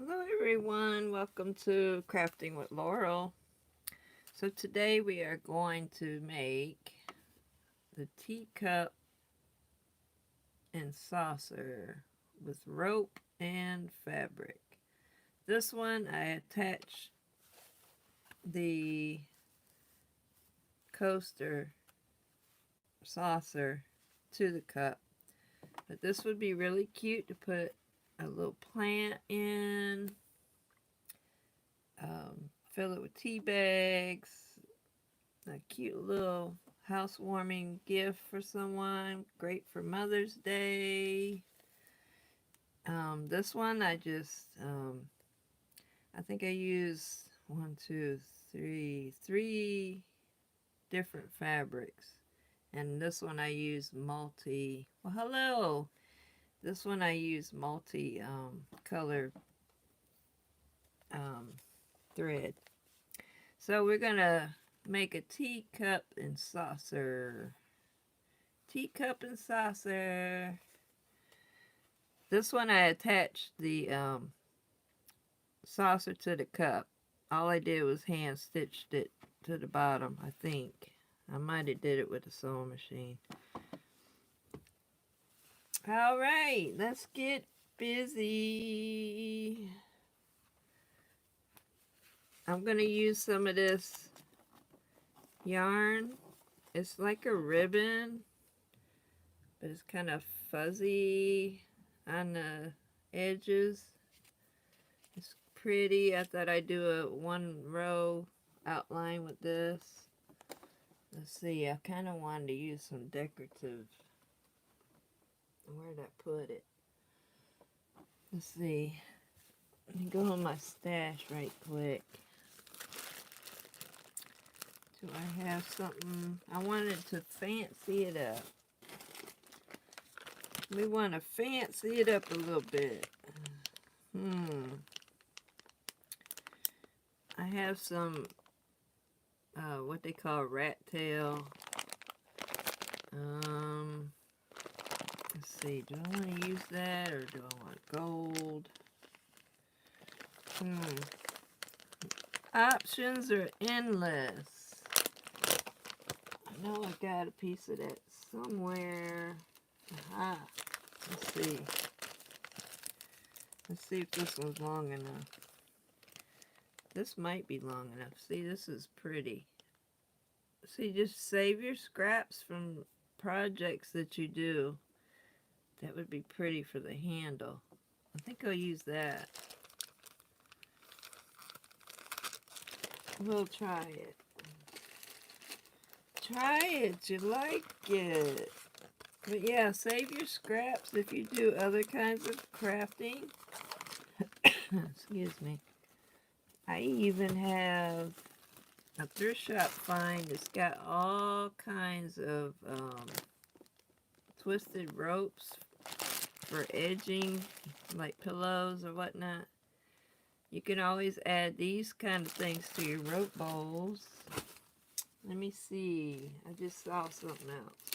Hello everyone, welcome to Crafting with Laurel. So today we are going to make the teacup and saucer with rope and fabric. This one I attached the coaster saucer to the cup, but this would be really cute to put a little plant in, fill it with tea bags, a cute little housewarming gift for someone. Great for Mother's Day. This one I think I used three different fabrics. And this one I use well, hello. This one I use multi color um, thread. So we're going to make a teacup and saucer. Teacup and saucer. This one I attached the saucer to the cup. All I did was hand stitched it to the bottom, I think. I might have did it with a sewing machine. Alright, let's get busy. I'm going to use some of this yarn. It's like a ribbon, but it's kind of fuzzy on the edges. It's pretty. I thought I'd do a one row outline with this. Let's see, I kind of wanted to use some decorative. Where did I put it? Let's see. Let me go on my stash right quick. Do I have something? I wanted to fancy it up. We want to fancy it up a little bit. I have some, what they call rat tail. Let's see, do I want to use that or do I want gold? Options are endless. I know I got a piece of that somewhere. Aha. Let's see. Let's see if this one's long enough. This might be long enough. See, this is pretty. See, just save your scraps from projects that you do. That would be pretty for the handle. I think I'll use that. We'll try it. Try it. You like it. But yeah, save your scraps if you do other kinds of crafting. Excuse me. I even have a thrift shop find that's got all kinds of twisted ropes for edging, like pillows or whatnot. You can always add these kind of things to your rope bowls. Let me see. I just saw something else.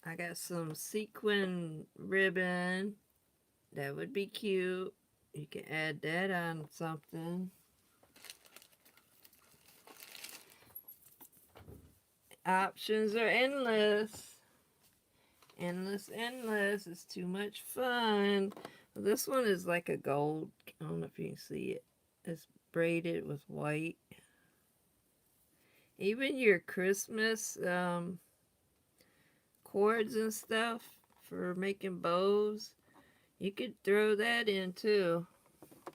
I got some sequin ribbon. That would be cute. You can add that on something. Options are endless. Endless, endless. It's too much fun. This one is like a gold. I don't know if you can see it. It's braided with white. Even your Christmas cords and stuff for making bows, you could throw that in too.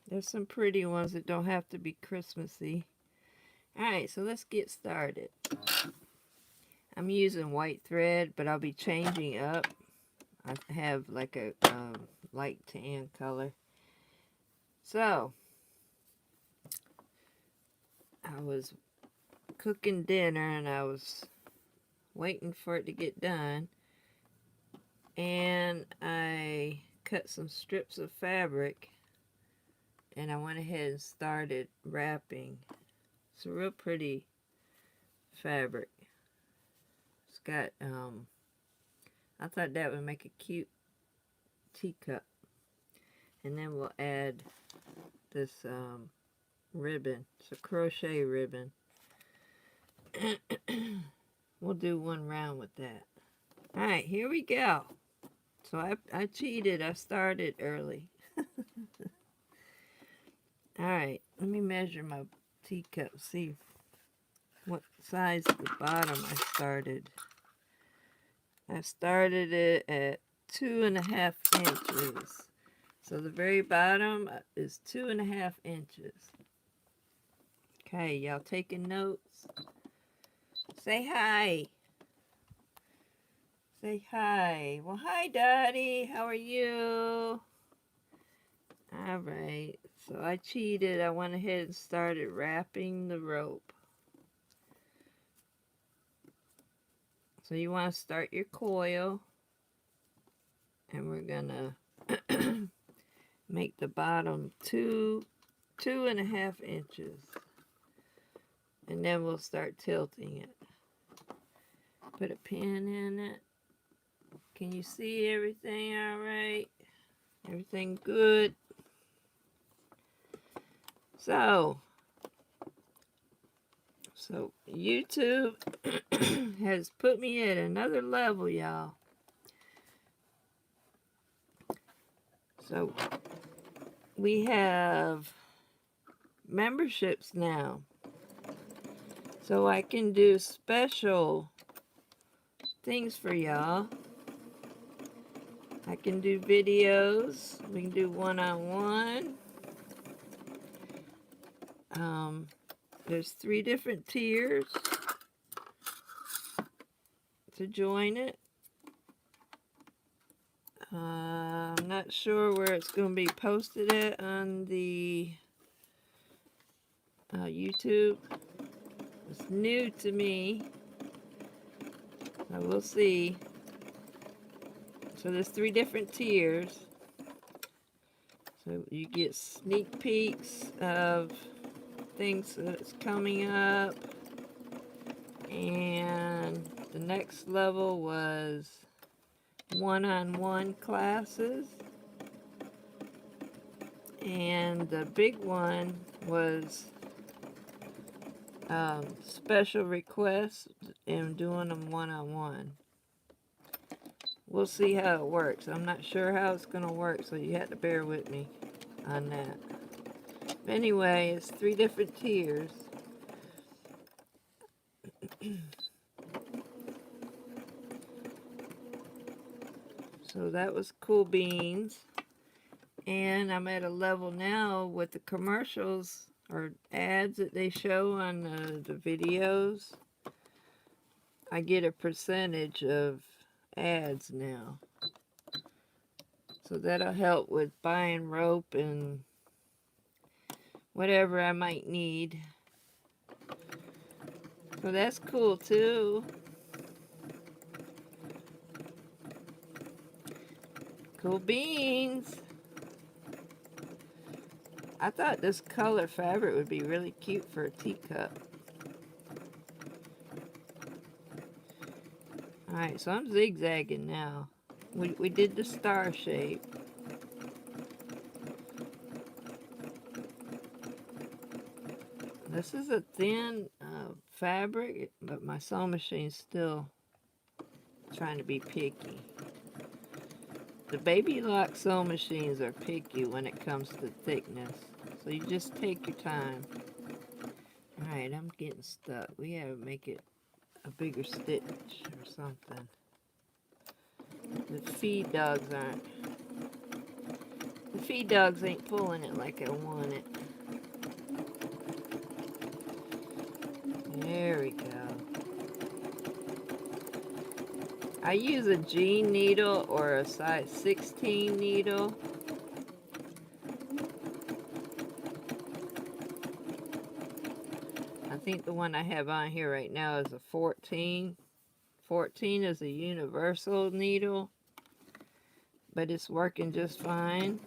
There's some pretty ones that don't have to be Christmassy. Alright, so let's get started. I'm using white thread, but I'll be changing up. I have like a light tan color. So, I was cooking dinner and I was waiting for it to get done. And I cut some strips of fabric and I went ahead and started wrapping. It's a real pretty fabric. It's got, I thought that would make a cute teacup. And then we'll add this ribbon. It's a crochet ribbon. We'll do one round with that. Alright, here we go. So I cheated. I started early. Alright, let me measure my teacup. See what size the bottom I started. I started it at 2.5 inches. So the very bottom is 2.5 inches. Okay, y'all taking notes? Say hi. Say hi. Well, hi, Dottie. How are you? Alright, so I cheated. I went ahead and started wrapping the rope. So you want to start your coil. And we're going to make the bottom 2.5 inches. And then we'll start tilting it. Put a pin in it. Can you see everything all right? Everything good? So YouTube has put me at another level, y'all. So we have memberships now. So I can do special things for y'all. I can do videos. We can do one-on-one. There's 3 different tiers to join it. I'm not sure where it's going to be posted at on the YouTube. It's new to me. So we'll see. So there's 3 different tiers. So you get sneak peeks of things that's coming up. And the next level was one-on-one classes. And the big one was special requests and doing them one-on-one. We'll see how it works. I'm not sure how it's going to work, so you have to bear with me on that. But anyway, it's 3 different tiers. So that was cool beans. And I'm at a level now with the commercials or ads that they show on the videos. I get a percentage of ads now. So that'll help with buying rope and whatever I might need. So that's cool too. Cool beans. I thought this color fabric would be really cute for a teacup. Alright, so I'm zigzagging now. We did the star shape. This is a thin fabric, but my sewing machine's still trying to be picky. The Baby Lock sewing machines are picky when it comes to thickness. So you just take your time. Alright, I'm getting stuck. We gotta make it a bigger stitch or something. The feed dogs aren't. The feed dogs ain't pulling it like I want it. There we go. I use a jean needle or a size 16 needle. I think the one I have on here right now is a 14. 14 is a universal needle, but it's working just fine.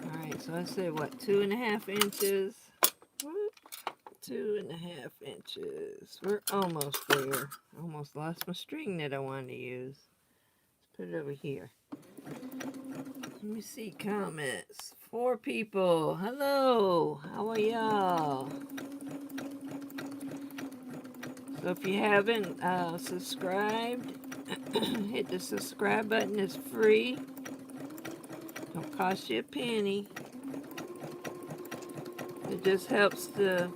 Alright, so I said what, 2.5 inches? 2.5 inches. We're almost there. Almost lost my string that I wanted to use. Let's put it over here. Let me see comments. 4 people. Hello. How are y'all? So if you haven't subscribed, hit the subscribe button. It's free. Don't cost you a penny. It just helps to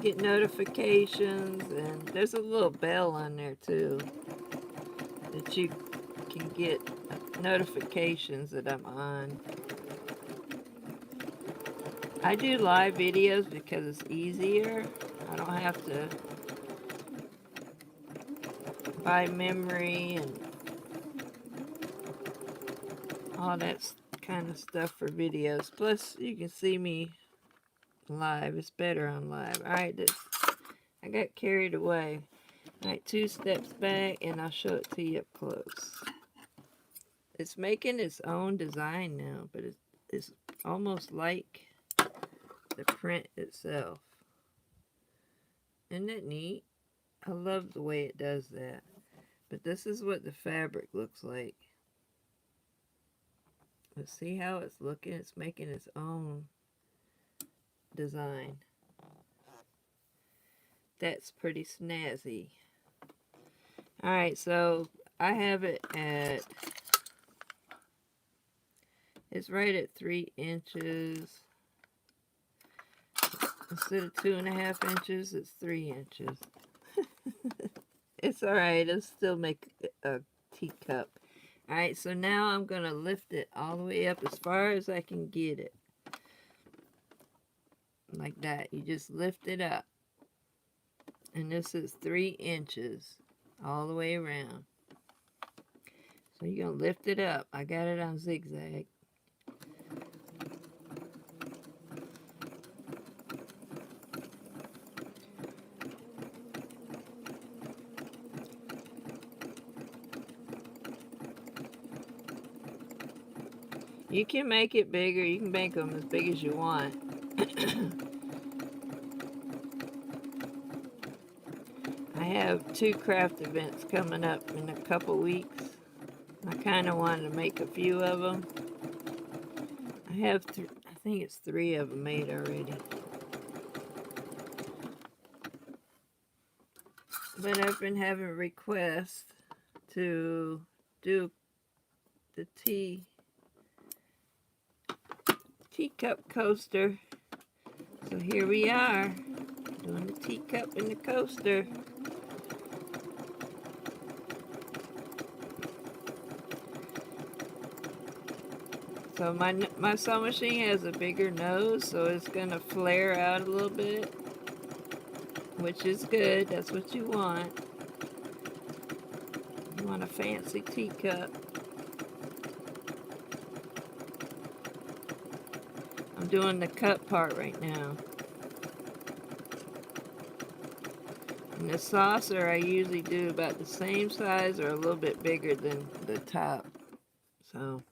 get notifications, and there's a little bell on there too that you can get notifications that I'm on. I do live videos because it's easier. I don't have to buy memory and all that kind of stuff for videos. Plus, you can see me live. It's better on live. Alright, I got carried away. Alright, 2 steps back and I'll show it to you up close. It's making its own design now, but it's almost like the print itself. Isn't that neat? I love the way it does that. But this is what the fabric looks like. Let's see how it's looking. It's making its own design. That's pretty snazzy. Alright, so I have it at, it's right at 3 inches. Instead of 2.5 inches, it's 3 inches. It's alright, it'll still make a teacup. Alright, so now I'm going to lift it all the way up as far as I can get it. Like that. You just lift it up. And this is 3 inches all the way around. So you're going to lift it up. I got it on zigzag. You can make it bigger. You can make them as big as you want. I have 2 craft events coming up in a couple weeks. I kind of wanted to make a few of them. I have, I think it's 3 of them made already. But I've been having requests to do the teacup coaster. So here we are, doing the teacup and the coaster. So my sewing machine has a bigger nose, so it's gonna flare out a little bit, which is good. That's what you want. You want a fancy teacup. I'm doing the cup part right now. And the saucer I usually do about the same size or a little bit bigger than the top. So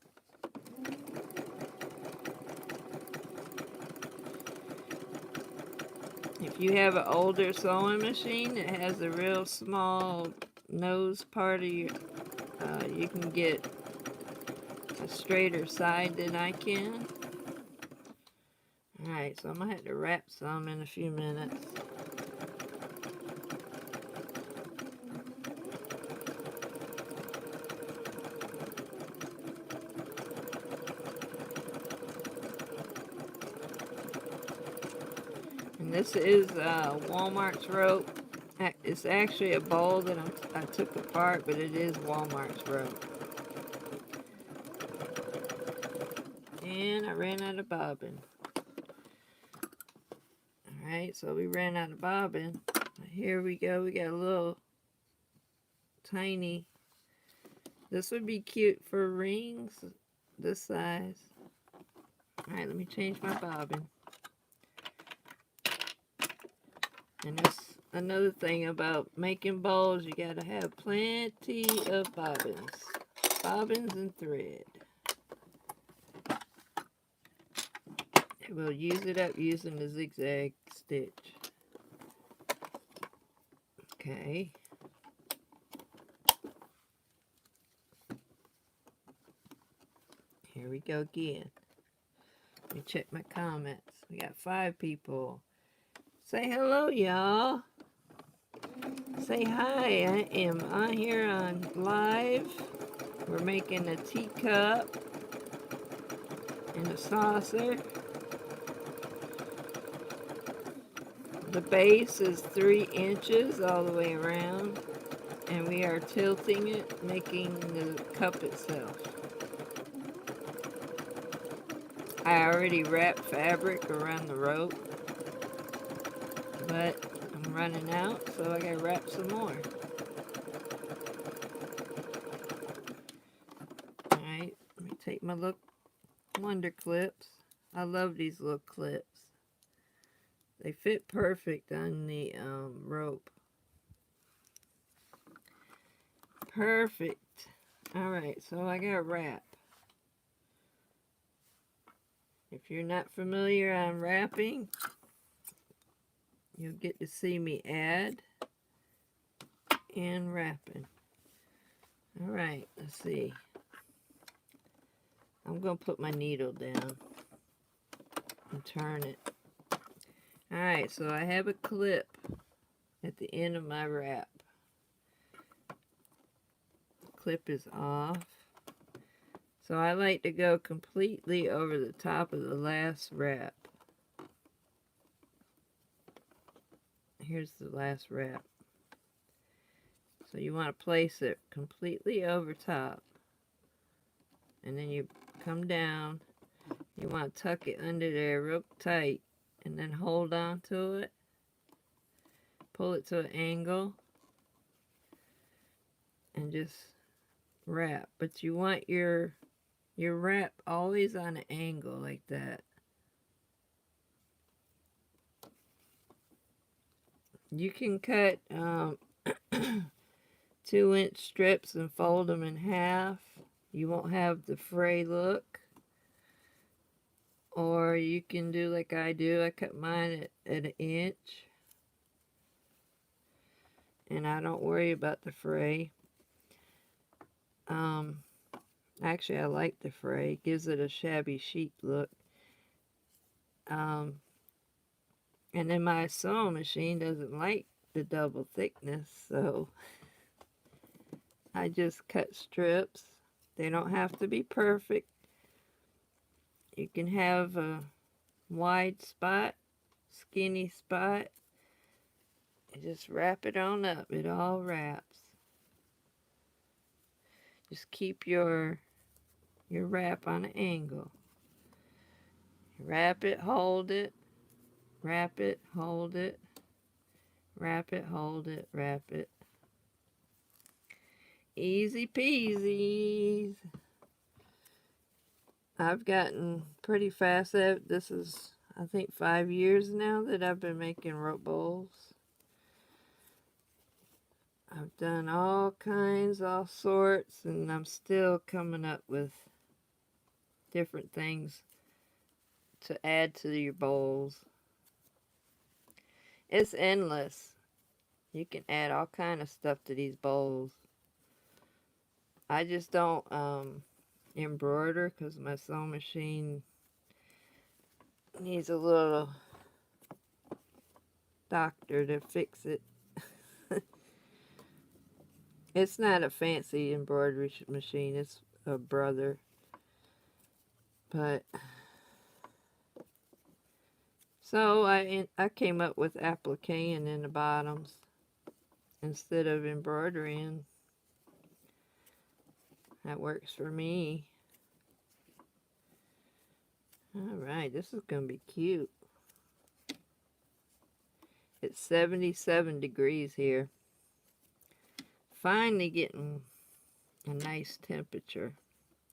if you have an older sewing machine that has a real small nose part of your, you can get a straighter side than I can. Alright, so I'm going to have to wrap some in a few minutes. And this is Walmart's rope. It's actually a bowl that I took apart, but it is Walmart's rope. And I ran out of bobbin. Alright, so we ran out of bobbin. Here we go. We got a little tiny. This would be cute for rings this size. Alright, let me change my bobbin. And there's another thing about making bowls. You gotta have plenty of bobbins. Bobbins and thread. We'll use it up using the zigzag stitch. Okay. Here we go again. Let me check my comments. We got 5 people. Say hello, y'all. Say hi. I am on here on live. We're making a teacup and a saucer. The base is 3 inches all the way around, and we are tilting it, making the cup itself. I already wrapped fabric around the rope, but I'm running out, so I gotta wrap some more. Alright, let me take my little Wonder clips. I love these little clips. They fit perfect on the rope. Perfect. Alright, so I gotta wrap. If you're not familiar on wrapping, you'll get to see me add and wrapping. Alright, let's see. I'm going to put my needle down and turn it. Alright, so I have a clip at the end of my wrap. The clip is off. So I like to go completely over the top of the last wrap. Here's the last wrap. So you want to place it completely over top. And then you come down. You want to tuck it under there real tight. And then hold on to it. Pull it to an angle. And just wrap. But you want your wrap always on an angle like that. You can cut 2-inch strips and fold them in half. You won't have the fray look. Or you can do like I do. I cut mine at 1 inch. And I don't worry about the fray. Actually, I like the fray. It gives it a shabby chic look. And then my sewing machine doesn't like the double thickness, so I just cut strips. They don't have to be perfect. You can have a wide spot, skinny spot, and just wrap it on up. It all wraps. Just keep your wrap on an angle. Wrap it, hold it, wrap it, hold it, wrap it, hold it, wrap it. Easy peasy. I've gotten pretty fast at it. This is, I think, 5 years now that I've been making rope bowls. I've done all kinds, all sorts, and I'm still coming up with different things to add to your bowls. It's endless. You can add all kind of stuff to these bowls. I just don't embroider because my sewing machine needs a little doctor to fix it. It's not a fancy embroidery machine. It's a brother. But so I came up with appliquing in the bottoms instead of embroidering. That works for me. Alright, this is going to be cute. It's 77 degrees here. Finally getting a nice temperature.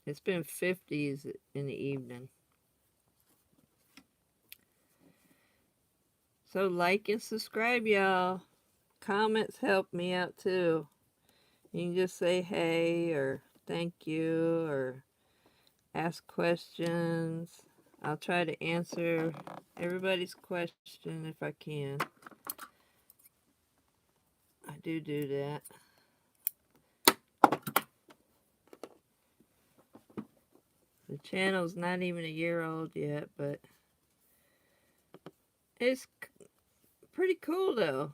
It's been 50s in the evening. So like and subscribe, y'all. Comments help me out too. You can just say hey or thank you or ask questions. I'll try to answer everybody's question if I can. I do that. The channel's not even a year old yet, but it's pretty cool though.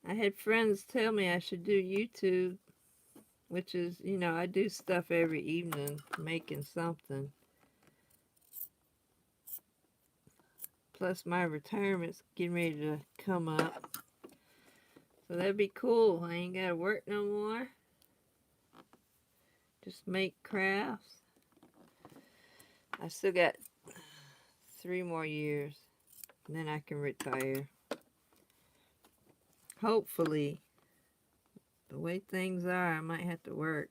I had friends tell me I should do YouTube, which is, you know, I do stuff every evening, making something. Plus my retirement's getting ready to come up. So that'd be cool. I ain't gotta work no more. Just make crafts. I still got 3 more years. And then I can retire. Hopefully. The way things are, I might have to work.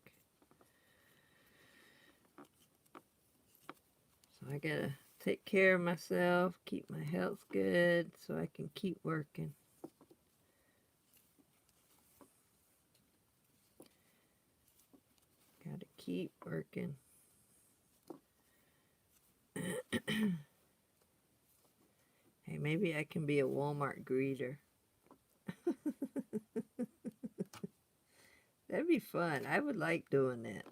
So I gotta take care of myself, keep my health good, so I can keep working. Gotta keep working. Hey, maybe I can be a Walmart greeter. That'd be fun. I would like doing that.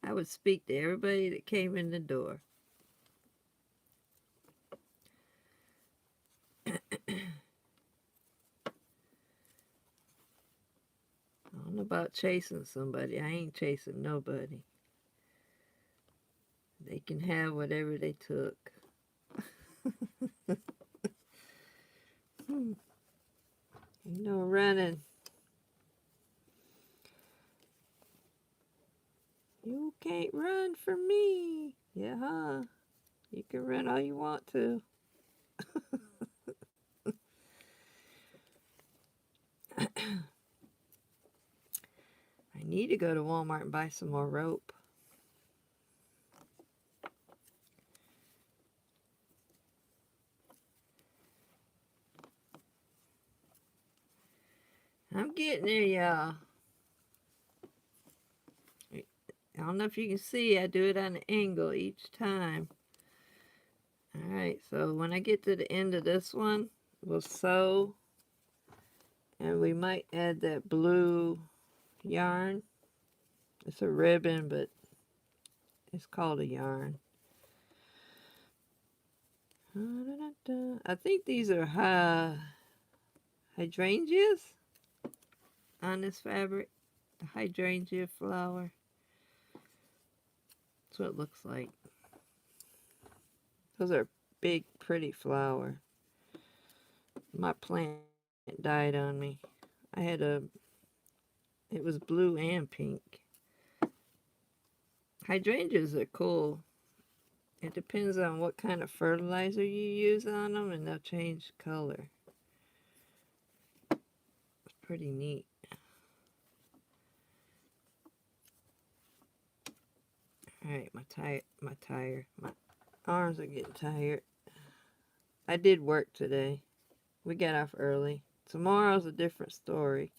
I would speak to everybody that came in the door. I don't know about chasing somebody. I ain't chasing nobody. They can have whatever they took. Ain't no running. You can't run from me. Yeah, huh? You can run all you want to. I need to go to Walmart and buy some more rope. I'm getting there, y'all. I don't know if you can see, I do it on an angle each time. Alright, so when I get to the end of this one, we'll sew. And we might add that blue yarn. It's a ribbon, but it's called a yarn. I think these are hydrangeas on this fabric. The hydrangea flower. That's what it looks like. Those are big, pretty flower. My plant died on me. I had it was blue and pink. Hydrangeas are cool. It depends on what kind of fertilizer you use on them, and they'll change color. It's pretty neat. Alright, my arms are getting tired. I did work today. We got off early. Tomorrow's a different story.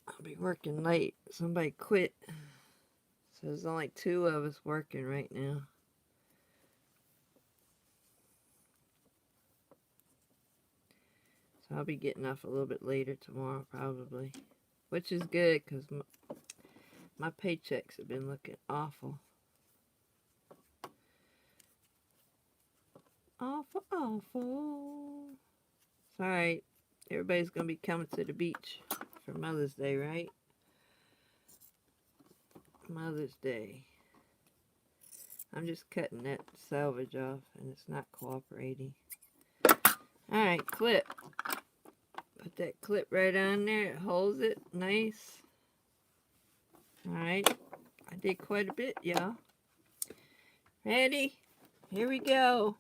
I'll be working late. Somebody quit. So there's only 2 of us working right now. So I'll be getting off a little bit later tomorrow probably. Which is good because my paychecks have been looking awful. Awful, awful. It's alright. Everybody's going to be coming to the beach for Mother's Day, right? Mother's Day. I'm just cutting that selvage off and it's not cooperating. Alright, clip. Put that clip right on there. It holds it nice. Alright. I did quite a bit, y'all. Ready? Here we go.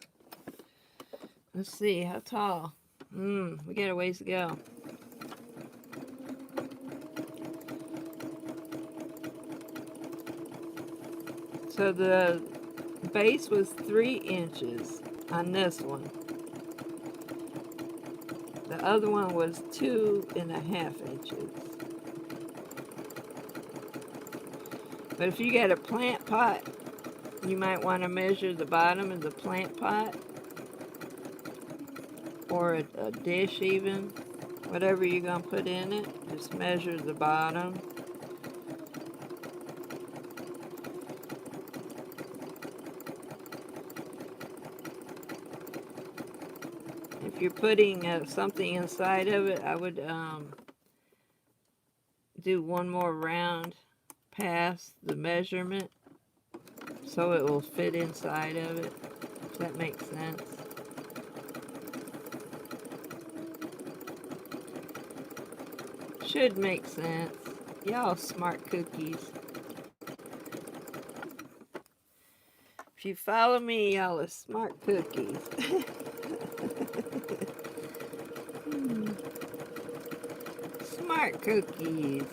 Let's see, how tall? We got a ways to go. So the base was 3 inches on this one. The other one was 2.5 inches. But if you got a plant pot, you might want to measure the bottom of the plant pot or a dish even, whatever you're going to put in it, just measure the bottom. If you're putting something inside of it, I would do one more round past the measurement so it will fit inside of it, if that makes sense. Should make sense. Y'all smart cookies. If you follow me, y'all are smart cookies. Smart cookies.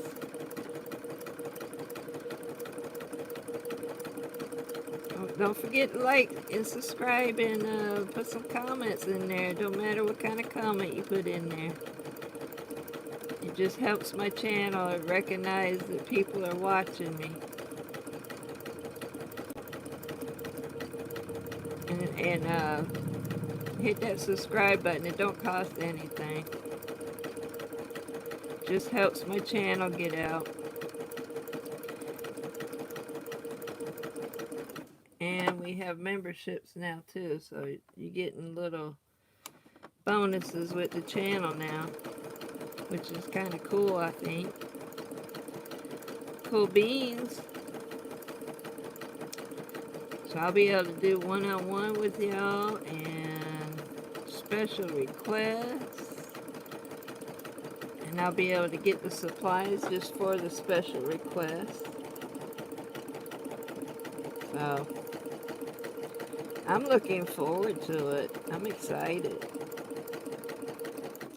Don't forget to like and subscribe and put some comments in there. Don't matter what kind of comment you put in there. It just helps my channel recognize that people are watching me. And hit that subscribe button. It don't cost anything. Just helps my channel get out. And we have memberships now too, so you're getting little bonuses with the channel now, which is kind of cool, I think. Cool beans. So I'll be able to do one-on-one with y'all and special requests. And I'll be able to get the supplies just for the special requests. So I'm looking forward to it. I'm excited.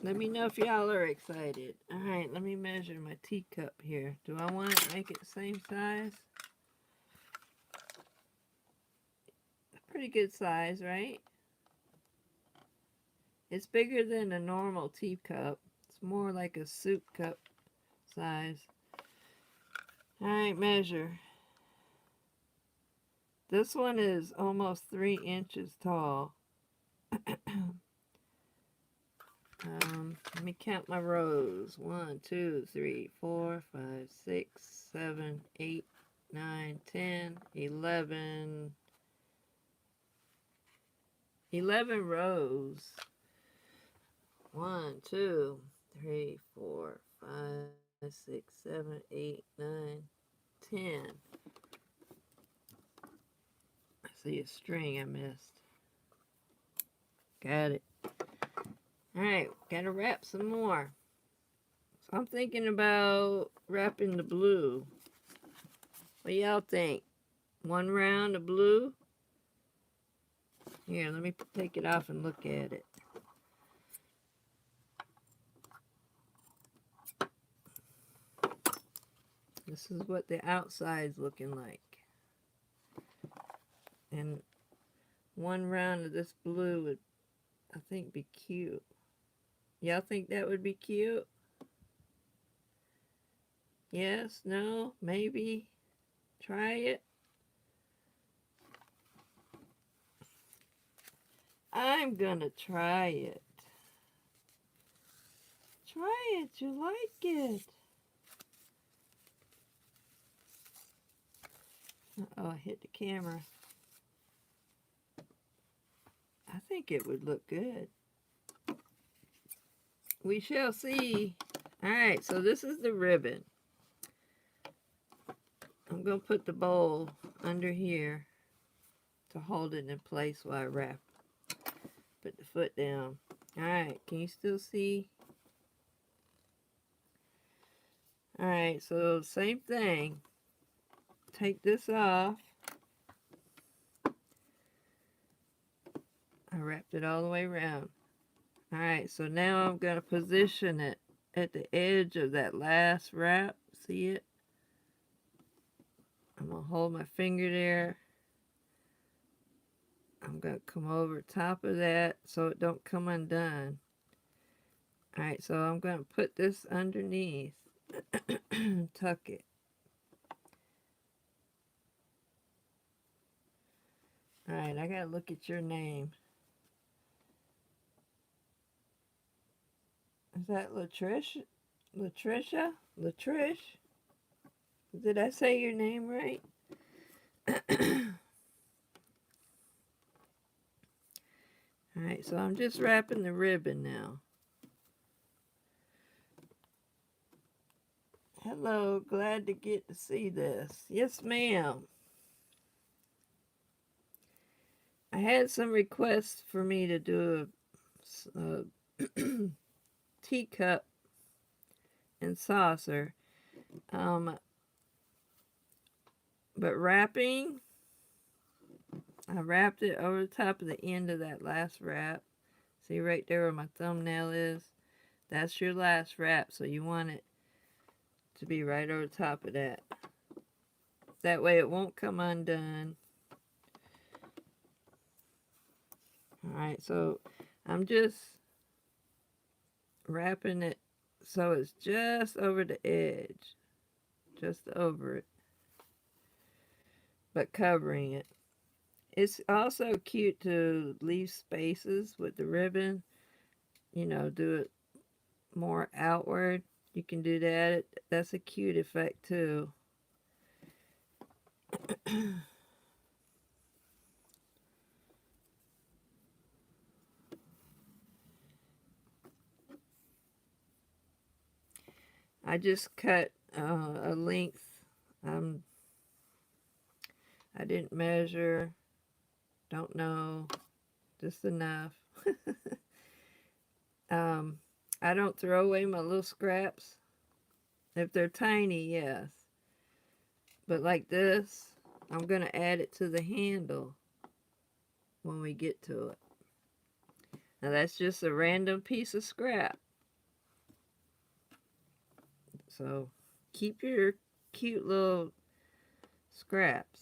Let me know if y'all are excited. Alright, let me measure my teacup here. Do I want to make it the same size? Pretty good size, right? It's bigger than a normal teacup. It's more like a soup cup size. Alright, measure. This one is almost 3 inches tall. Let me count my rows. 1, 2, 3, 4, 5, 6, 7, 8, 9, 10, 11. 11 rows. 1, 2, 3, 4, 5, 6, 7, 8, 9, 10. I see a string I missed. Got it. Alright, gotta wrap some more. So I'm thinking about wrapping the blue. What y'all think? One round of blue? Here, let me take it off and look at it. This is what the outside's looking like. And one round of this blue would, I think, be cute. Y'all think that would be cute? Yes? No? Maybe? Try it? I'm gonna try it. Try it. You like it. Uh-oh, I hit the camera. I think it would look good. We shall see. Alright, so this is the ribbon. I'm going to put the bowl under here to hold it in place while I wrap. Put the foot down. Alright, can you still see? Alright, so same thing. Take this off. I wrapped it all the way around. Alright, so now I'm going to position it at the edge of that last wrap. See it? I'm going to hold my finger there. I'm going to come over top of that so it don't come undone. Alright, so I'm going to put this underneath. Tuck it. Alright, I got to look at your name. Is that Latricia? Latricia? Latrish? Did I say your name right? Alright, so I'm just wrapping the ribbon now. Hello, glad to get to see this. Yes, ma'am. I had some requests for me to do a teacup and saucer. But wrapping, I wrapped it over the top of the end of that last wrap. See right there where my thumbnail is? That's your last wrap, so you want it to be right over the top of that. That way it won't come undone. Alright, so I'm just wrapping it so it's just over the edge. Just over it. But covering it. It's also cute to leave spaces with the ribbon. You know, do it more outward. You can do that. That's a cute effect too. I just cut a length. I didn't measure. Don't know. Just enough. I don't throw away my little scraps. If they're tiny, yes. But like this, I'm going to add it to the handle when we get to it. Now that's just a random piece of scrap. So keep your cute little scraps.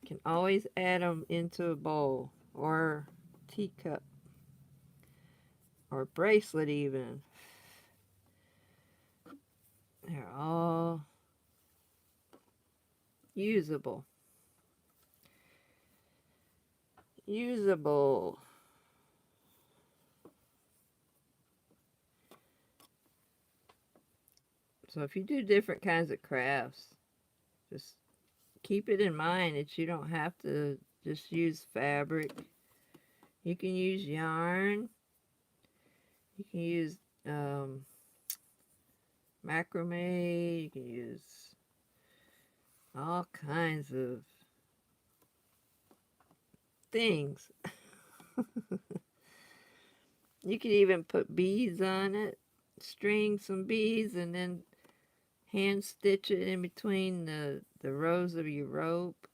You can always add them into a bowl or teacup or bracelet even. They're all usable. Usable. So if you do different kinds of crafts, just keep it in mind that you don't have to just use fabric. You can use yarn. You can use macrame. You can use all kinds of things. You can even put beads on it, string some beads, and then hand stitch it in between the rows of your rope.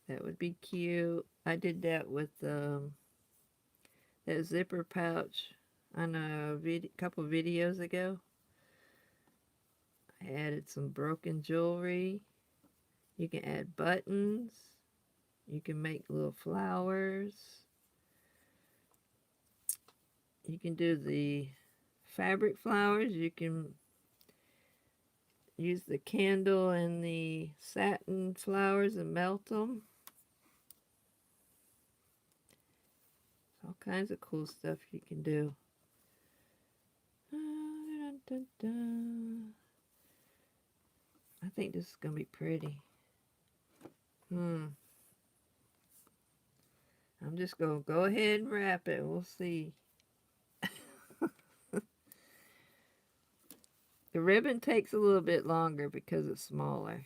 That would be cute. I did that with that zipper pouch on a couple videos ago. I added some broken jewelry. You can add buttons. You can make little flowers. You can do the fabric flowers. You can use the candle and the satin flowers and melt them. All kinds of cool stuff you can do. I think this is going to be pretty. I'm just going to go ahead and wrap it. We'll see. The ribbon takes a little bit longer because it's smaller.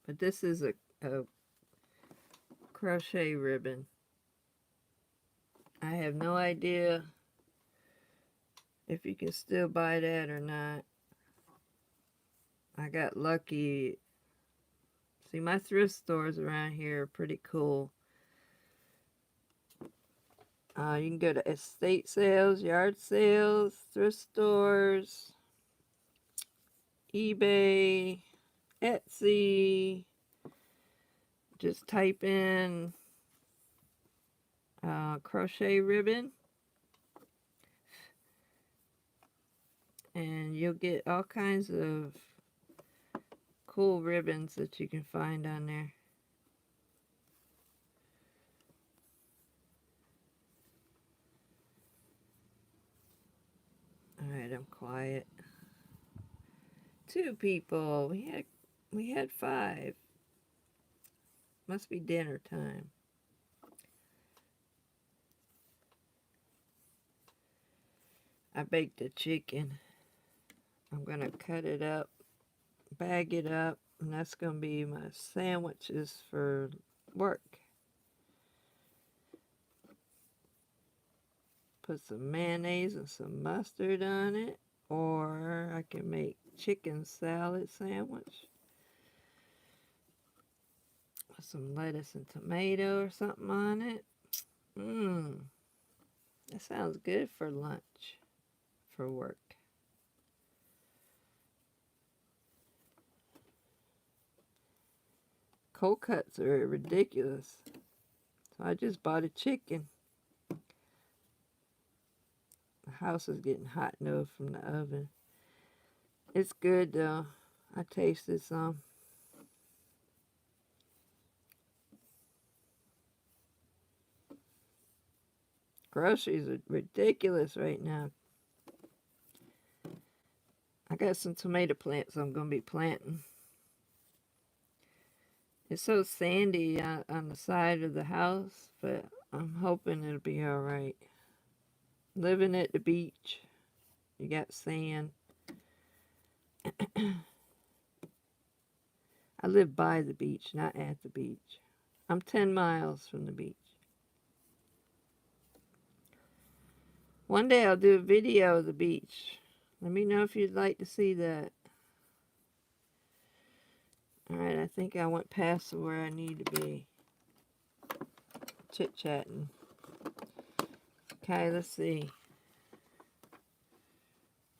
But this is a crochet ribbon. I have no idea if you can still buy that or not. I got lucky. See, my thrift stores around here are pretty cool. You can go to estate sales, yard sales, thrift stores, eBay, Etsy. Just type in crochet ribbon and you'll get all kinds of cool ribbons that you can find on there. quiet. 2 people. We had 5. Must be dinner time. I baked a chicken. I'm gonna cut it up, bag it up, and that's gonna be my sandwiches for work. Put some mayonnaise and some mustard on it, or I can make chicken salad sandwich with some lettuce and tomato or something on it. That sounds good for lunch, for work. Cold cuts are ridiculous. So I just bought a chicken. The house is getting hot now from the oven. It's good though. I tasted some. Groceries are ridiculous right now. I got some tomato plants I'm going to be planting. It's so sandy on the side of the house, but I'm hoping it'll be alright. Living at the beach, you got sand. I live by the beach, not at the beach. I'm 10 miles from the beach. One day I'll do a video of the beach. Let me know if you'd like to see that. Alright, I think I went past where I need to be. Chit-chatting. Okay, let's see.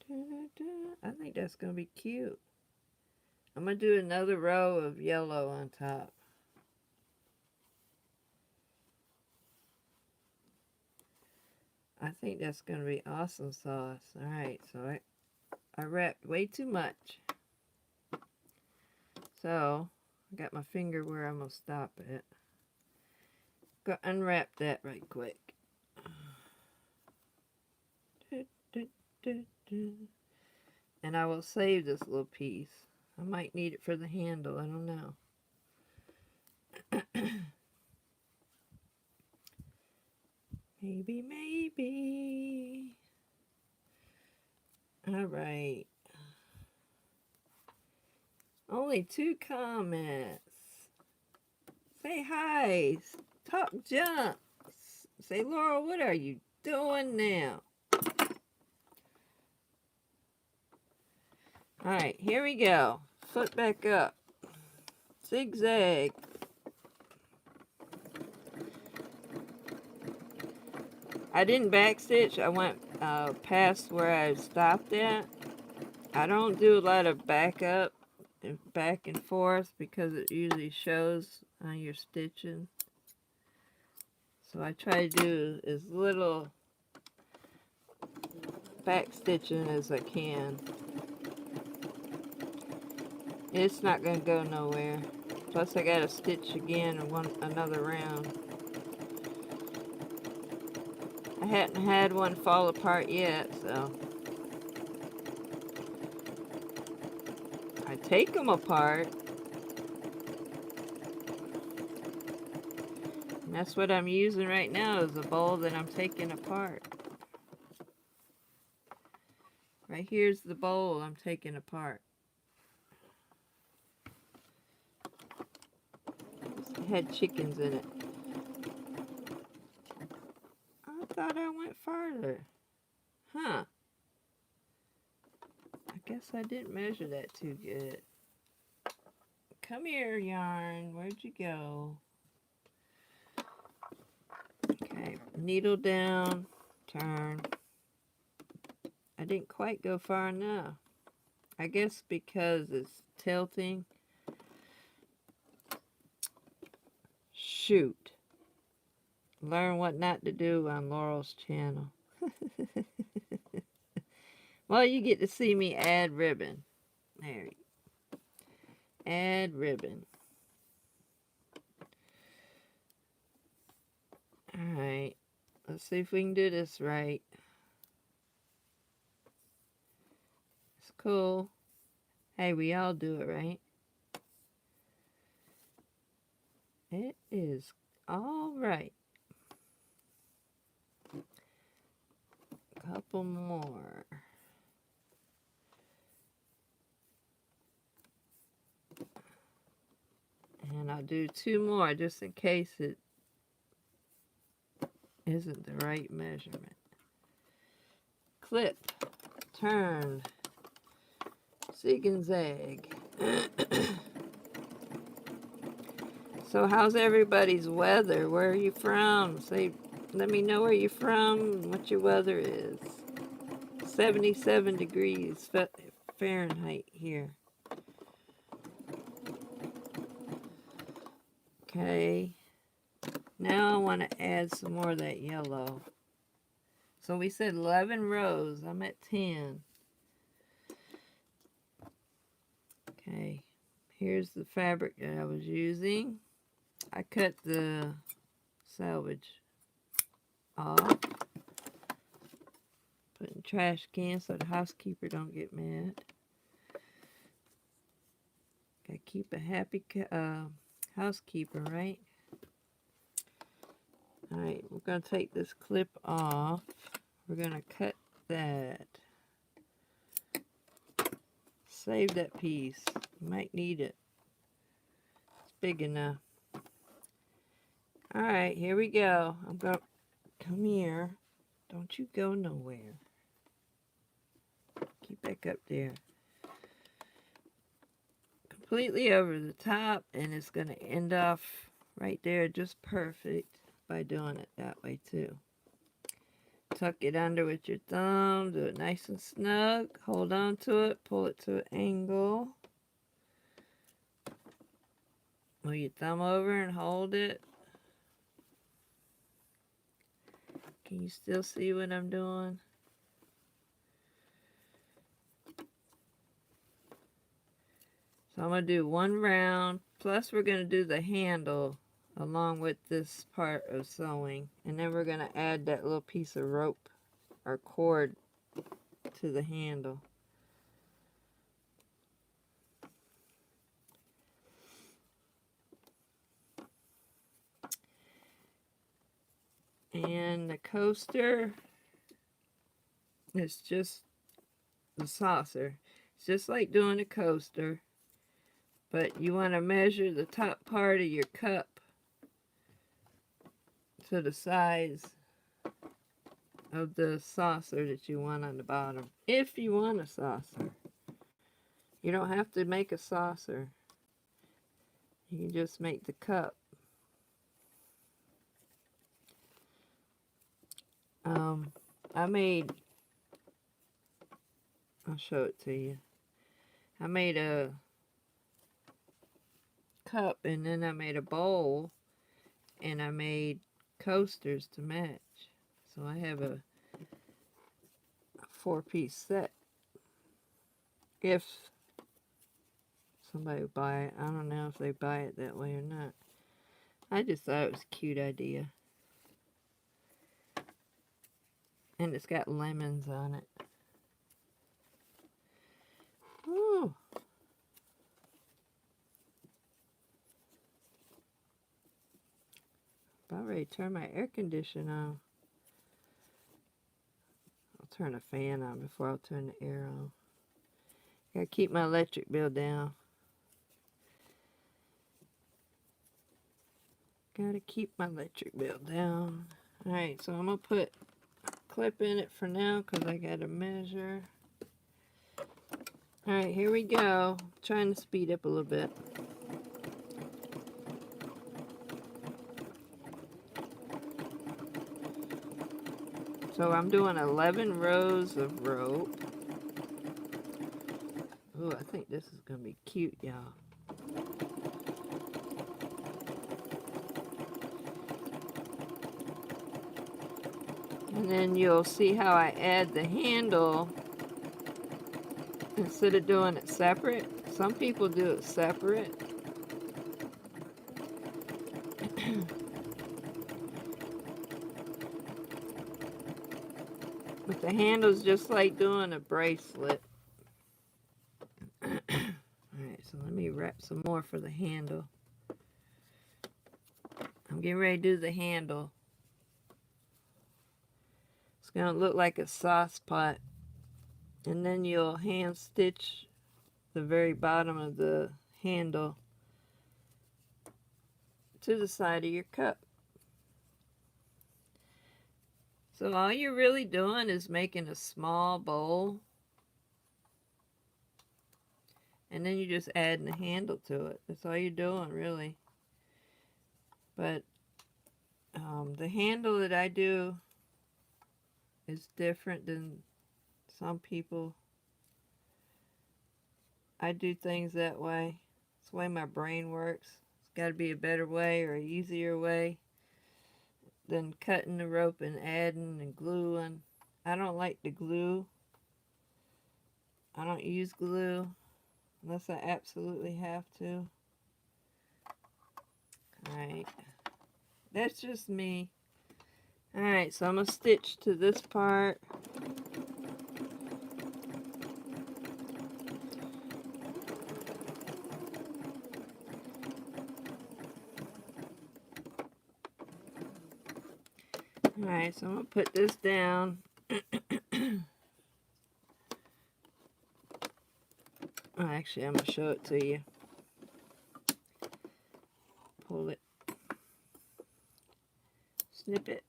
I think that's going to be cute. I'm going to do another row of yellow on top. I think that's going to be awesome sauce. Alright, so I wrapped way too much. So, I got my finger where I'm going to stop it. Go unwrap that right quick. And I will save this little piece. I might need it for the handle, I don't know. Maybe. Alright. Only 2 comments. Say hi. Talk junk. Say, Laurel, what are you doing now? Alright, here we go. Foot back up. Zigzag. I didn't backstitch. I went past where I stopped at. I don't do a lot of back up and back and forth because it usually shows on your stitching. So I try to do as little back stitching as I can. It's not going to go nowhere. Plus I got to stitch again another round. I hadn't had one fall apart yet, so I take them apart. And that's what I'm using right now, is a bowl that I'm taking apart. Right here's the bowl I'm taking apart. It had chickens in it. I thought I went farther. Huh. I guess I didn't measure that too good. Come here, yarn. Where'd you go? Okay, needle down, turn. I didn't quite go far enough. I guess because it's tilting. Shoot. Learn what not to do on Laurel's channel. Well, you get to see me add ribbon. There you go. Add ribbon. Alright. Let's see if we can do this right. cool. Hey, we all do it, right? It is all right. Couple more. And I'll do 2 more just in case it isn't the right measurement. Clip, turn, zig and zag. So how's everybody's weather? Where are you from? Let me know where you're from and what your weather is. 77 degrees Fahrenheit here. Okay. Now I want to add some more of that yellow. So we said 11 rows. I'm at 10. Okay. Here's the fabric that I was using. I cut the selvage off. Put in trash can so the housekeeper don't get mad. Gotta keep a happy housekeeper, right? Alright, we're going to take this clip off. We're going to cut that. Save that piece. You might need it. It's big enough. Alright, here we go. I'm going to come here. Don't you go nowhere. Keep back up there. Completely over the top, and it's going to end off right there just perfect by doing it that way too. Tuck it under with your thumb, do it nice and snug, hold on to it, pull it to an angle. Move your thumb over and hold it. Can you still see what I'm doing? So I'm going to do 1 round, plus we're going to do the handle along with this part of sewing. And then we're going to add that little piece of rope or cord to the handle. And the coaster is just the saucer. It's just like doing a coaster, but you want to measure the top part of your cup to the size of the saucer that you want on the bottom. If you want a saucer. You don't have to make a saucer. You can just make the cup. I'll show it to you. I made a cup, and then I made a bowl, and I made coasters to match. So I have a 4-piece set. If somebody would buy it. I don't know if they buy it that way or not. I just thought it was a cute idea. And it's got lemons on it. Ooh. About ready to turn my air conditioner on. I'll turn a fan on before I'll turn the air on. Gotta keep my electric bill down. Gotta keep my electric bill down. Alright, so I'm gonna put a clip in it for now because I gotta measure. Alright, here we go. Trying to speed up a little bit. So I'm doing 11 rows of rope. Ooh, I think this is going to be cute, y'all. And then you'll see how I add the handle instead of doing it separate. Some people do it separate. But the handle's just like doing a bracelet. some more for the handle. I'm getting ready to do the handle. It's going to look like a sauce pot. And then you'll hand stitch the very bottom of the handle to the side of your cup. So all you're really doing is making a small bowl. And then you're just adding a handle to it. That's all you're doing, really. But the handle that I do is different than some people. I do things that way. It's the way my brain works. It's got to be a better way or an easier way than cutting the rope and adding and gluing. I don't like to glue. I don't use glue unless I absolutely have to. Alright. That's just me. Alright, so I'm going to stitch to this part. Alright, so I'm going to put this down. Oh, actually, I'm going to show it to you. Pull it. Snip it.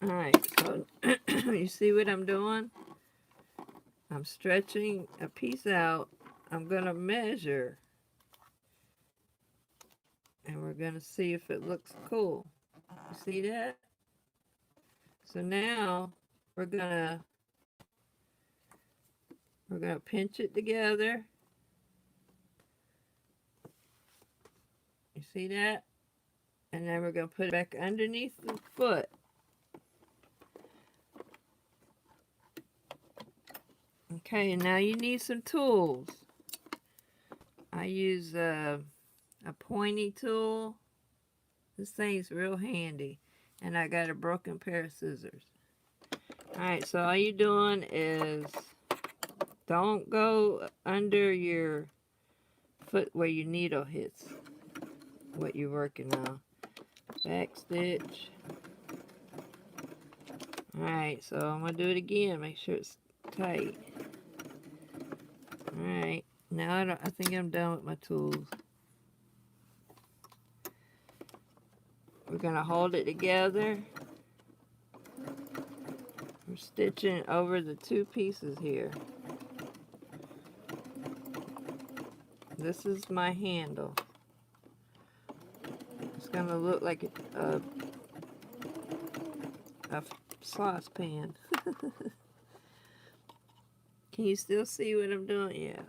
Alright, so you see what I'm doing? I'm stretching a piece out. I'm going to measure. And we're going to see if it looks cool. You see that? So now we're gonna pinch it together. You see that? And then we're gonna put it back underneath the foot. Okay, and now you need some tools. I use a pointy tool. This thing's real handy. And I got a broken pair of scissors. Alright, so all you're doing is don't go under your foot where your needle hits what you're working on. Back stitch. Alright, so I'm going to do it again. Make sure it's tight. Alright, now I think I'm done with my tools. We're going to hold it together. We're stitching over the two pieces here. This is my handle. It's going to look like a saucepan. Can you still see what I'm doing? Yes.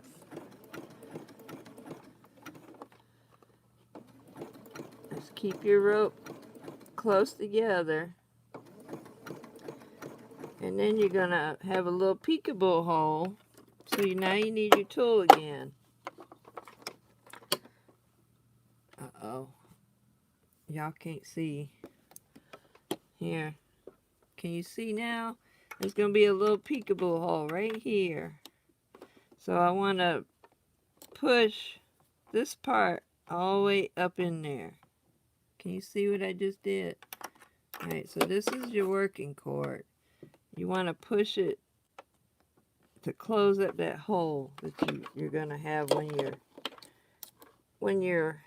Just keep your rope close together. And then you're going to have a little peekaboo hole. So now you need your tool again. Uh-oh. Y'all can't see. Here. Can you see now? There's going to be a little peekaboo hole right here. So I want to push this part all the way up in there. Can you see what I just did? Alright, so this is your working cord. You want to push it to close up that hole that you're going to have when your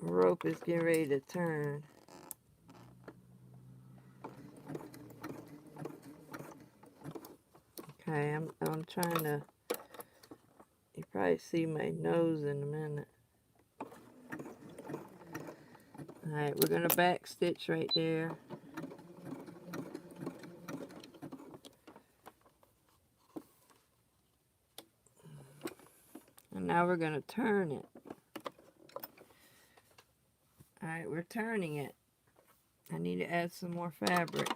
rope is getting ready to turn. Okay, I'm trying to, you probably see my nose in a minute. Alright, we're going to back stitch right there. And now we're going to turn it. Alright, we're turning it. I need to add some more fabric.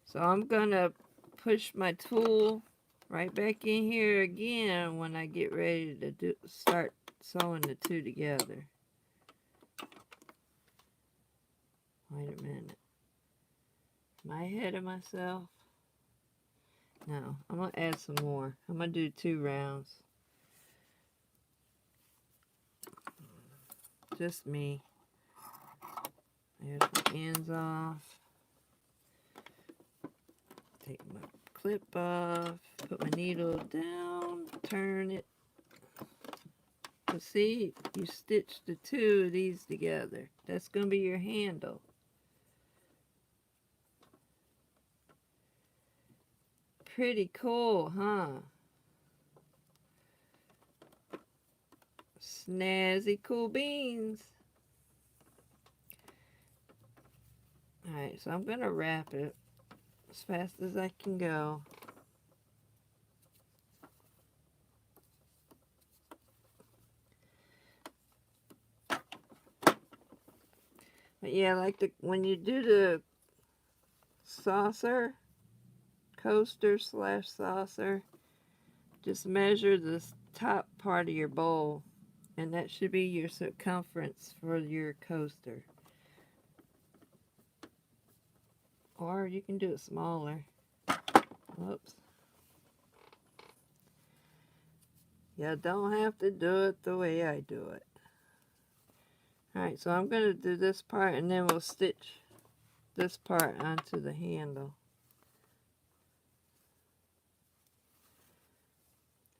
So I'm going to push my tool right back in here again when I get ready to start sewing the two together. Wait a minute. Am I ahead of myself? No, I'm going to add some more. I'm going to do 2 rounds. Just me. There's the ends off. Take my clip off. Put my needle down. Turn it. So see, you stitch the 2 of these together. That's going to be your handle. Pretty cool, huh? Snazzy cool beans. Alright, so I'm going to wrap it as fast as I can go. But yeah, like when you do the saucer, coaster / saucer, just measure the top part of your bowl, and that should be your circumference for your coaster. Or you can do it smaller. Whoops. You don't have to do it the way I do it. Alright, so I'm going to do this part, and then we'll stitch this part onto the handle.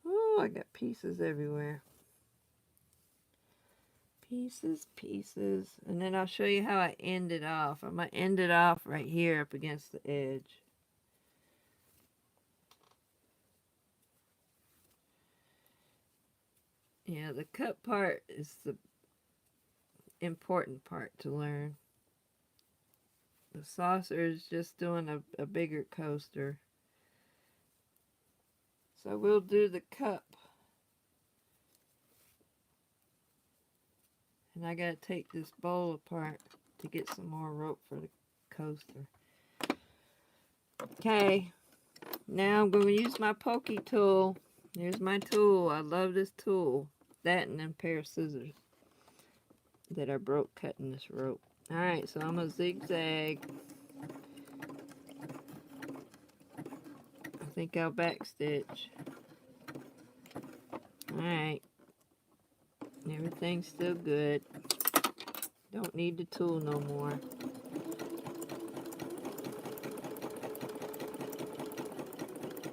Oh, I got pieces everywhere. Pieces. And then I'll show you how I end it off. I'm going to end it off right here up against the edge. Yeah, the cut part is the important part to learn. The saucer is just doing a bigger coaster. So we'll do the cup. And I gotta take this bowl apart to get some more rope for the coaster. Okay, now I'm going to use my pokey tool. Here's my tool. I love this tool. That and then a pair of scissors that I broke cutting this rope. Alright, so I'm going to zigzag. I think I'll backstitch. Alright. Everything's still good. Don't need the tool no more.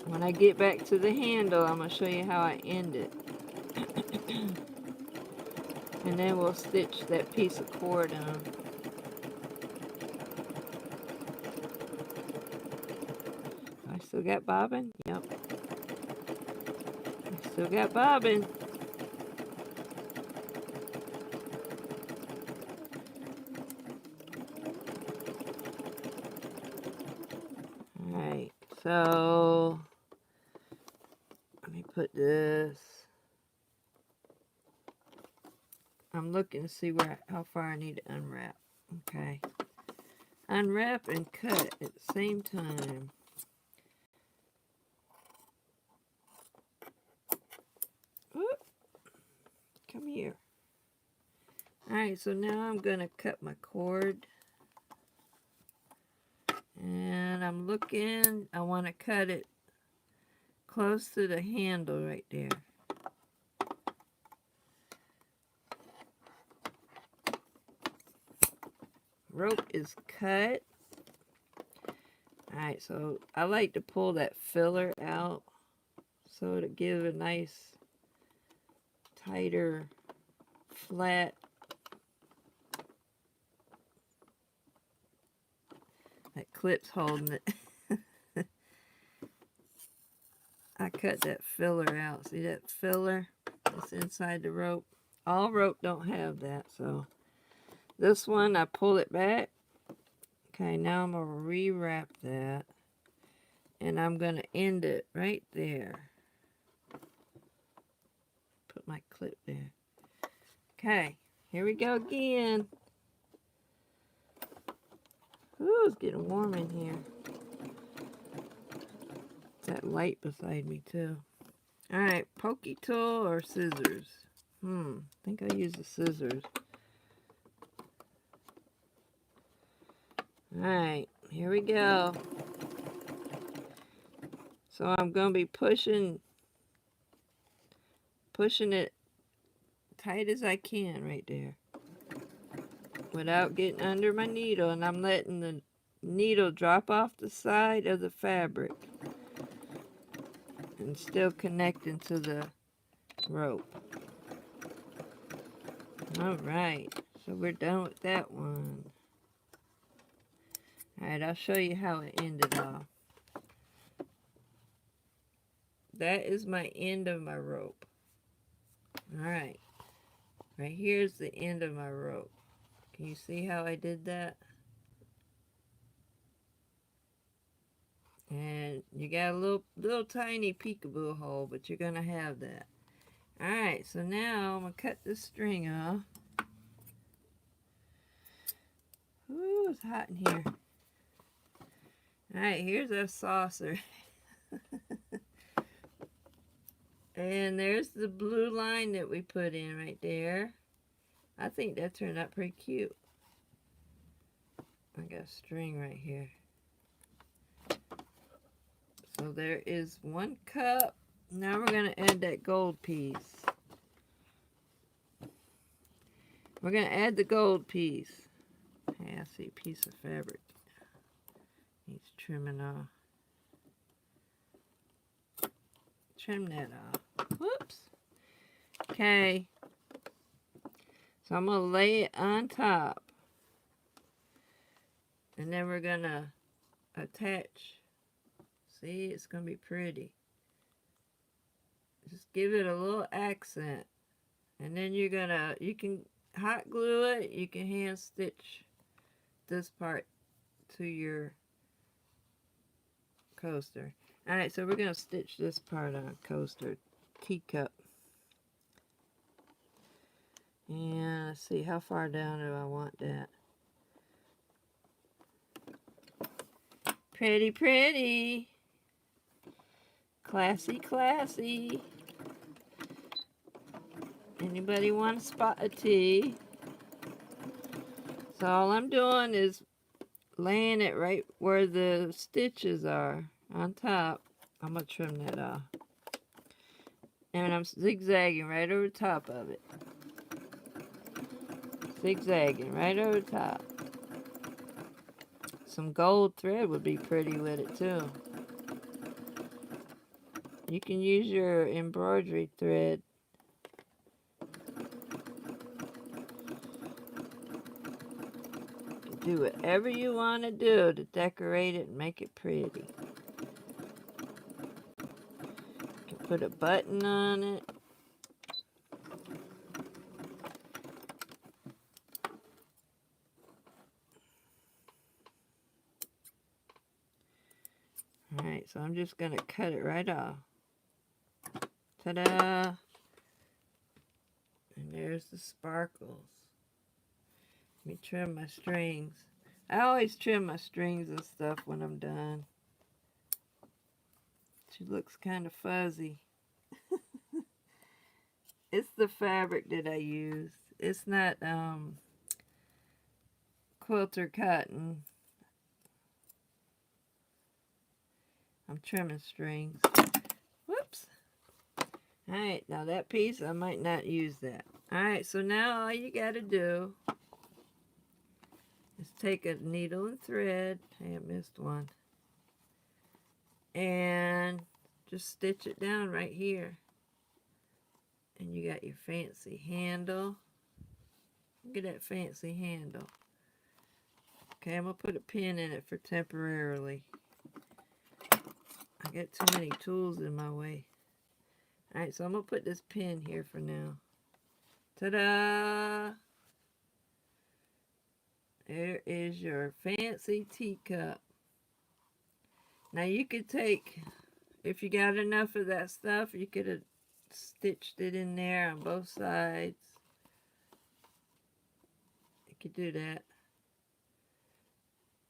When I get back to the handle, I'm going to show you how I end it. And then we'll stitch that piece of cord on. I still got bobbin? Yep. I still got bobbin. Alright, so let me put this. I'm looking to see how far I need to unwrap. Okay. Unwrap and cut at the same time. Whoop. Come here. Alright, so now I'm going to cut my cord. And I'm looking, I want to cut it close to the handle right there. Rope is cut. Alright, so I like to pull that filler out so to give a nice, tighter, flat. That clip's holding it. I cut that filler out. See that filler that's inside the rope? All rope don't have that, so this one, I pull it back. Okay, now I'm going to rewrap that. And I'm going to end it right there. Put my clip there. Okay, here we go again. Ooh, it's getting warm in here. That light beside me, too. Alright, pokey tool or scissors? I think I'll use the scissors. Alright, here we go. So I'm going to be pushing it tight as I can right there without getting under my needle, and I'm letting the needle drop off the side of the fabric and still connecting to the rope. Alright, so we're done with that one. Alright, I'll show you how it ended off. That is my end of my rope. Alright, right here's the end of my rope. Can you see how I did that? And you got a little tiny peekaboo hole, but you're going to have that. Alright, so now I'm going to cut this string off. Ooh, it's hot in here. Alright, here's our saucer. And there's the blue line that we put in right there. I think that turned out pretty cute. I got a string right here. So there is 1 cup. Now we're going to add that gold piece. We're going to add the gold piece. Hey, I see a piece of fabric needs trimming off. Trim that off. Whoops. Okay. So I'm going to lay it on top. And then we're going to attach. See, it's going to be pretty. Just give it a little accent. And then you can hot glue it. You can hand stitch this part to your coaster. Alright, so we're going to stitch this part on coaster teacup. And let's see, how far down do I want that? Pretty, pretty. Classy, classy. Anybody want to spot a tee? So all I'm doing is laying it right where the stitches are on top. I'm going to trim that off. And I'm zigzagging right over the top of it. Zigzagging right over the top. Some gold thread would be pretty with it too. You can use your embroidery thread. Do whatever you want to do to decorate it and make it pretty. You can put a button on it. Alright, so I'm just going to cut it right off. Ta-da! And there's the sparkles. Let me trim my strings. I always trim my strings and stuff when I'm done. She looks kind of fuzzy. It's the fabric that I use. It's not quilter cotton. I'm trimming strings. Whoops. Alright, now that piece, I might not use that. Alright, so now all you gotta do is take a needle and thread. Hey, I missed one. And just stitch it down right here. And you got your fancy handle. Look at that fancy handle. Okay, I'm going to put a pin in it for temporarily. I got too many tools in my way. Alright, so I'm going to put this pin here for now. Ta-da! There is your fancy teacup. Now you could take, if you got enough of that stuff, you could have stitched it in there on both sides. You could do that.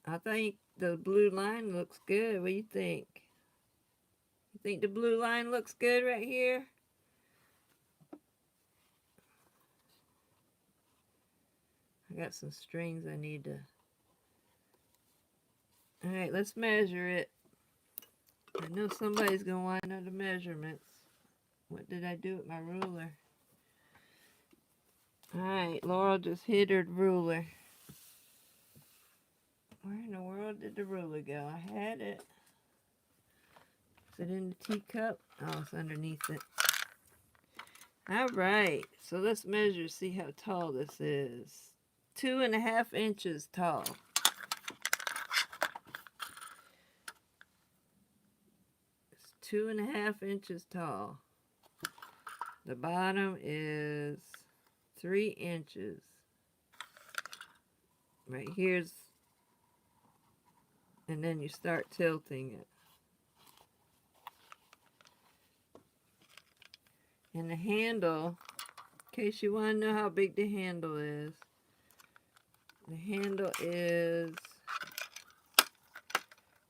I think the blue line looks good. What do you think? You think the blue line looks good right here? I got some strings I need to... Alright, let's measure it. I know somebody's going to want to know the measurements. What did I do with my ruler? Alright, Laurel just hid her ruler. Where in the world did the ruler go? I had it. Is it in the teacup? Oh, it's underneath it. Alright, so let's measure, see how tall this is. 2.5 inches tall. It's 2.5 inches tall. The bottom is 3 inches. Right here's, and then you start tilting it. And the handle, in case you want to know how big the handle is, the handle is,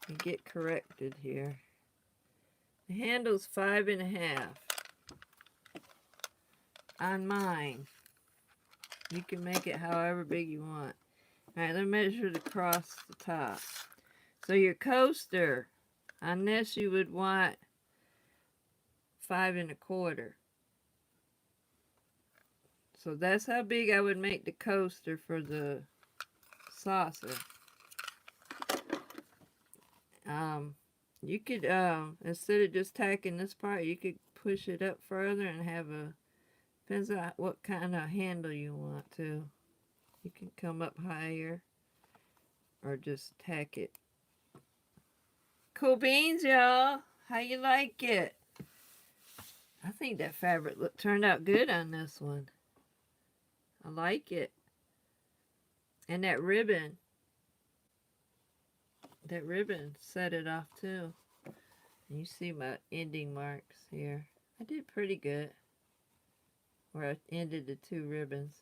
you get corrected here. The handle's 5.5 on mine. You can make it however big you want. Alright, let's measure it across the top. So your coaster, on this you would want 5.25. So that's how big I would make the coaster for the saucer. You could, instead of just tacking this part, you could push it up further and have a, depends on what kind of handle you want to. You can come up higher or just tack it. Cool beans, y'all. How you like it? I think that fabric turned out good on this one. I like it. And that ribbon set it off too. And you see my ending marks here. I did pretty good where I ended the 2 ribbons.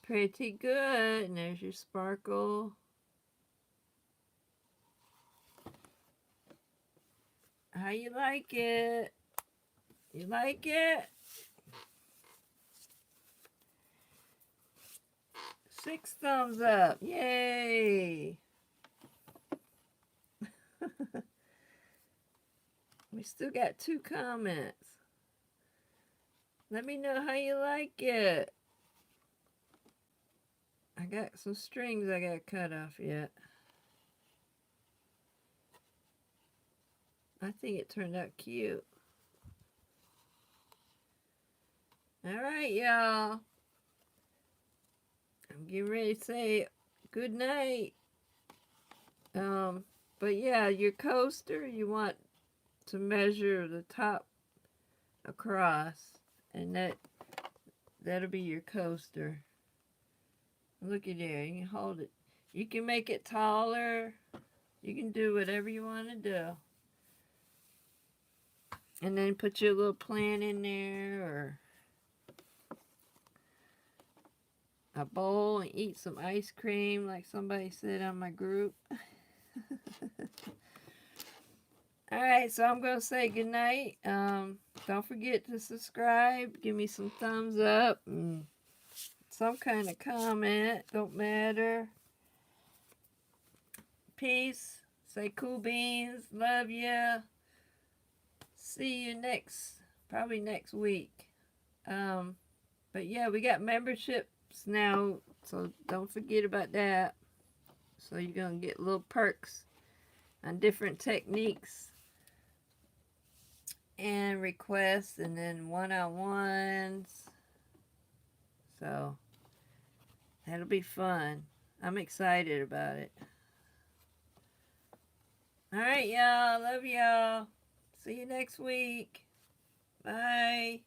Pretty good. And there's your sparkle. How you like it? You like it? 6 thumbs up. Yay! We still got 2 comments. Let me know how you like it. I got some strings I got cut off yet. I think it turned out cute. Alright, y'all. I'm getting ready to say good night. But yeah, your coaster, you want to measure the top across, and that'll be your coaster. Look at there, you can hold it. You can make it taller. You can do whatever you want to do. And then put your little plant in there, or a bowl, and eat some ice cream like somebody said on my group. Alright, so I'm going to say goodnight. Don't forget to subscribe. Give me some thumbs up. And some kind of comment. Don't matter. Peace. Say cool beans. Love ya. See you probably next week. But yeah, we got memberships now. So don't forget about that. So you're going to get little perks on different techniques and requests, and then one-on-ones. So that'll be fun. I'm excited about it. Alright, y'all. Love y'all. See you next week. Bye.